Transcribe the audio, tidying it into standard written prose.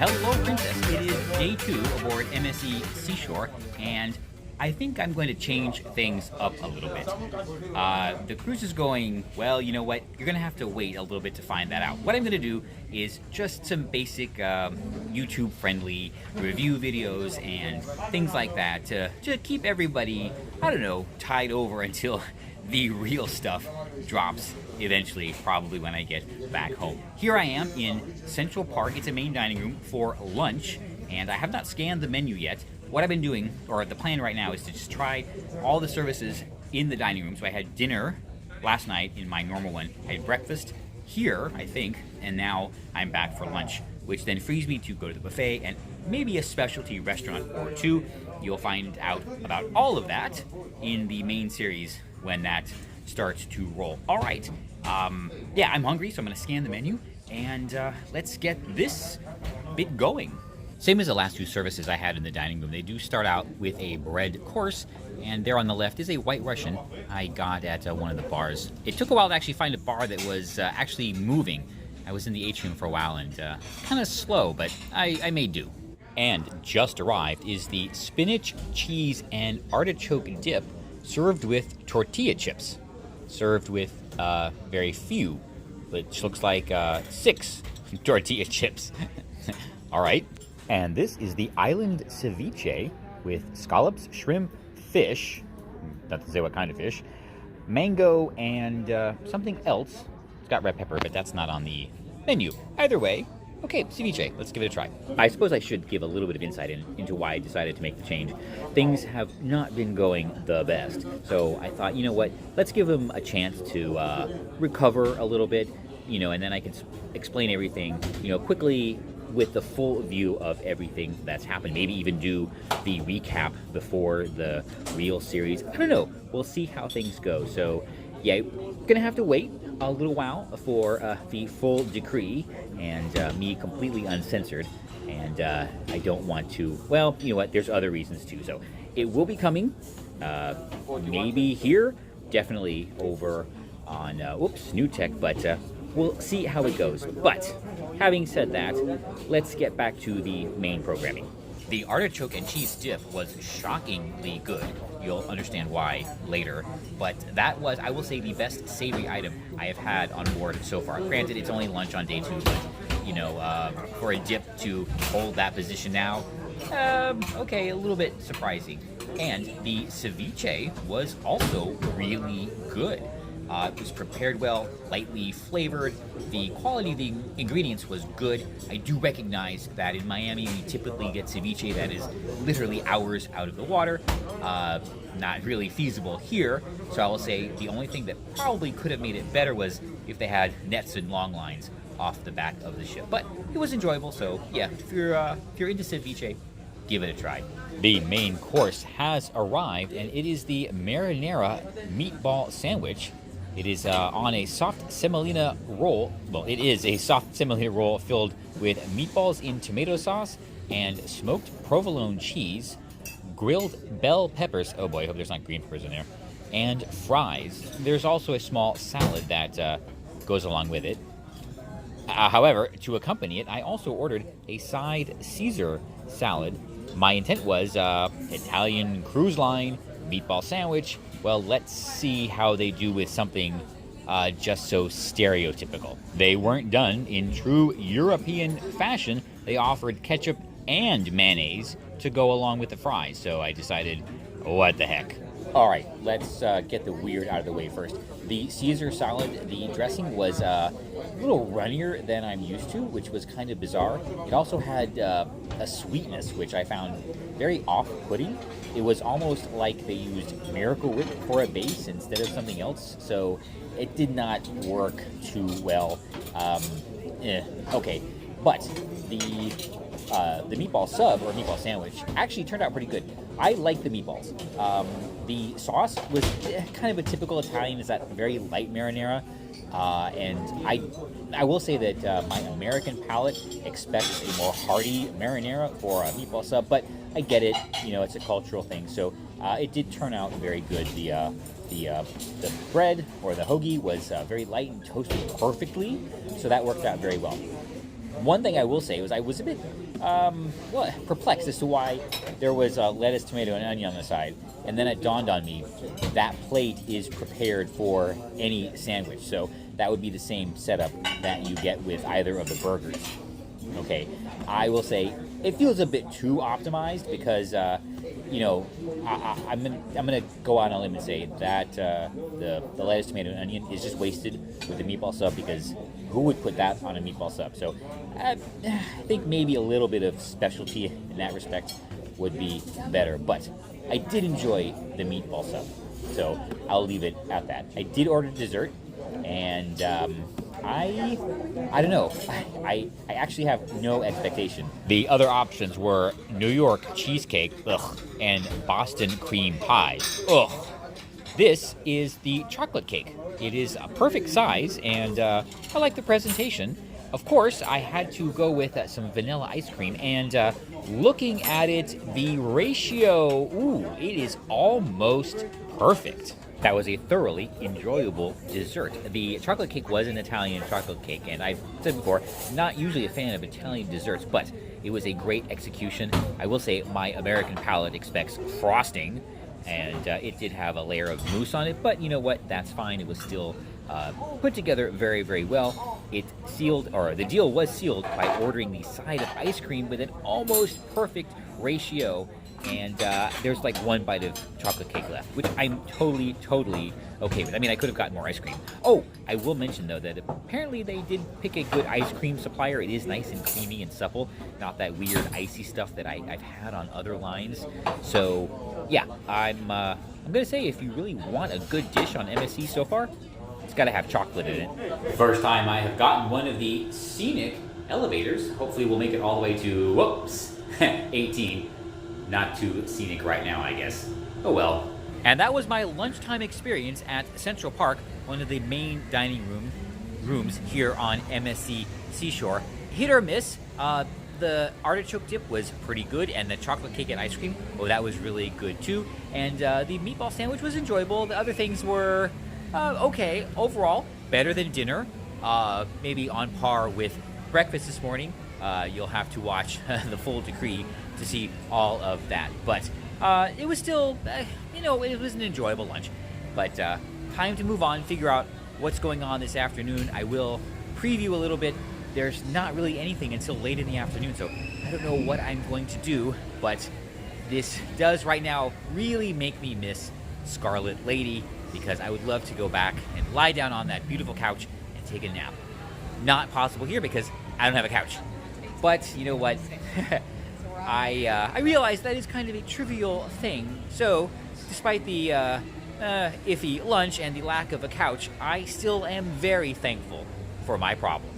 Hello, Princess. It is day 2 aboard MSC Seashore, and I think I'm going to change things up a little bit. The cruise is going, well, you know what? You're going to have to wait a little bit to find that out. What I'm going to do is just some basic YouTube-friendly review videos and things like that to keep everybody, I don't know, tied over until the real stuff drops eventually, probably when I get back home. Here I am in Central Park. It's a main dining room for lunch, and I have not scanned the menu yet. What I've been doing, or the plan right now, is to just try all the services in the dining room. So I had dinner last night in my normal one. I had breakfast here, I think, and now I'm back for lunch, which then frees me to go to the buffet and maybe a specialty restaurant or two. You'll find out about all of that in the main series when that starts to roll. All right. Yeah, I'm hungry, so I'm going to scan the menu, and let's get this bit going. Same as the last two services I had in the dining room. They do start out with a bread course, and there on the left is a White Russian I got at one of the bars. It took a while to actually find a bar that was actually moving. I was in the atrium for a while and kind of slow, but I made do. And just arrived is the spinach, cheese, and artichoke dip served with tortilla chips. Served with very few, which looks like 6 tortilla chips. All right. And this is the island ceviche with scallops, shrimp, fish, not to say what kind of fish, mango, and something else. It's got red pepper, but that's not on the menu. Either way, okay, ceviche, let's give it a try. I suppose I should give a little bit of insight into why I decided to make the change. Things have not been going the best, so I thought, you know what, let's give them a chance to recover a little bit, you know, and then I can explain everything, you know, quickly with the full view of everything that's happened. Maybe even do the recap before the real series. I don't know. We'll see how things go. So, yeah, gonna have to wait a little while for the full decree and me completely uncensored. And I don't want to, well, you know what, there's other reasons too. So it will be coming, maybe here, definitely over on, New Tech, but we'll see how it goes. But having said that, let's get back to the main programming. The artichoke and cheese dip was shockingly good. You'll understand why later. But that was, I will say, the best savory item I have had on board so far. Granted, it's only lunch on day 2, but, you know, for a dip to hold that position now, okay, a little bit surprising. And the ceviche was also really good. It was prepared well, lightly flavored. The quality of the ingredients was good. I do recognize that in Miami we typically get ceviche that is literally hours out of the water. Not really feasible here. So I will say the only thing that probably could have made it better was if they had nets and long lines off the back of the ship. But it was enjoyable, so yeah, if you're into ceviche, give it a try. The main course has arrived, and it is the Marinara meatball sandwich. It is on a soft semolina roll. Well, it is a soft semolina roll filled with meatballs in tomato sauce and smoked provolone cheese, grilled bell peppers. Oh boy, I hope there's not green peppers in there. And fries. There's also a small salad that goes along with it. However, to accompany it, I also ordered a side Caesar salad. My intent was Italian cruise line meatball sandwich. Well, let's see how they do with something just so stereotypical. They weren't done in true European fashion. They offered ketchup and mayonnaise to go along with the fries. So I decided, what the heck. All right, let's get the weird out of the way first. The Caesar salad, the dressing was a little runnier than I'm used to, which was kind of bizarre. It also had a sweetness, which I found very off-putting. It was almost like they used Miracle Whip for a base instead of something else, so it did not work too well. Okay, but the meatball sub, or meatball sandwich, actually turned out pretty good. I like the meatballs. The sauce was kind of a typical Italian, is that very light marinara. And I will say that my American palate expects a more hearty marinara for a meatball sub, but I get it, you know, it's a cultural thing. So it did turn out very good. The bread, or the hoagie, was very light and toasted perfectly, so that worked out very well. One thing I will say was I was a bit well, perplexed as to why there was lettuce, tomato, and onion on the side. And then it dawned on me that plate is prepared for any sandwich. So that would be the same setup that you get with either of the burgers. Okay, I will say it feels a bit too optimized because, you know, I'm gonna go out on a limb and say that the lettuce, tomato, and onion is just wasted with the meatball sub, because who would put that on a meatball sub? So I think maybe a little bit of specialty in that respect would be better. But I did enjoy the meatball sub, so I'll leave it at that. I did order dessert, and I don't know. I actually have no expectation. The other options were New York cheesecake, ugh, and Boston cream pie, ugh. This is the chocolate cake. It is a perfect size, and I like the presentation. Of course, I had to go with some vanilla ice cream, and looking at it, the ratio, ooh, it is almost perfect. That was a thoroughly enjoyable dessert. The chocolate cake was an Italian chocolate cake, and I've said before, not usually a fan of Italian desserts, but it was a great execution. I will say my American palate expects frosting, and it did have a layer of mousse on it, but you know what, that's fine. It was still put together very, very well. It sealed, or the deal was sealed by ordering the side of ice cream with an almost perfect ratio. And there's like one bite of chocolate cake left, which I'm totally okay with. I mean, I could have gotten more ice cream. Oh, I will mention, though, that apparently they did pick a good ice cream supplier. It is nice and creamy and supple, not that weird icy stuff that I've had on other lines. So, yeah, I'm going to say if you really want a good dish on MSC so far, it's got to have chocolate in it. First time I have gotten one of the scenic elevators. Hopefully we'll make it all the way to, whoops, 18. Not too scenic right now, I guess. Oh well. And that was my lunchtime experience at Central Park, one of the main dining rooms here on MSC Seashore. Hit or miss. The artichoke dip was pretty good, and the chocolate cake and ice cream, oh, that was really good too. And the meatball sandwich was enjoyable. The other things were okay. Overall, better than dinner. Maybe on par with breakfast this morning. You'll have to watch the full decree to see all of that. But it was still, you know, it was an enjoyable lunch. But time to move on, figure out what's going on this afternoon. I will preview a little bit. There's not really anything until late in the afternoon, so I don't know what I'm going to do. But this does right now really make me miss Scarlet Lady, because I would love to go back and lie down on that beautiful couch and take a nap. Not possible here because I don't have a couch. But you know what? I realize that is kind of a trivial thing. So, despite the iffy lunch and the lack of a couch, I still am very thankful for my problem.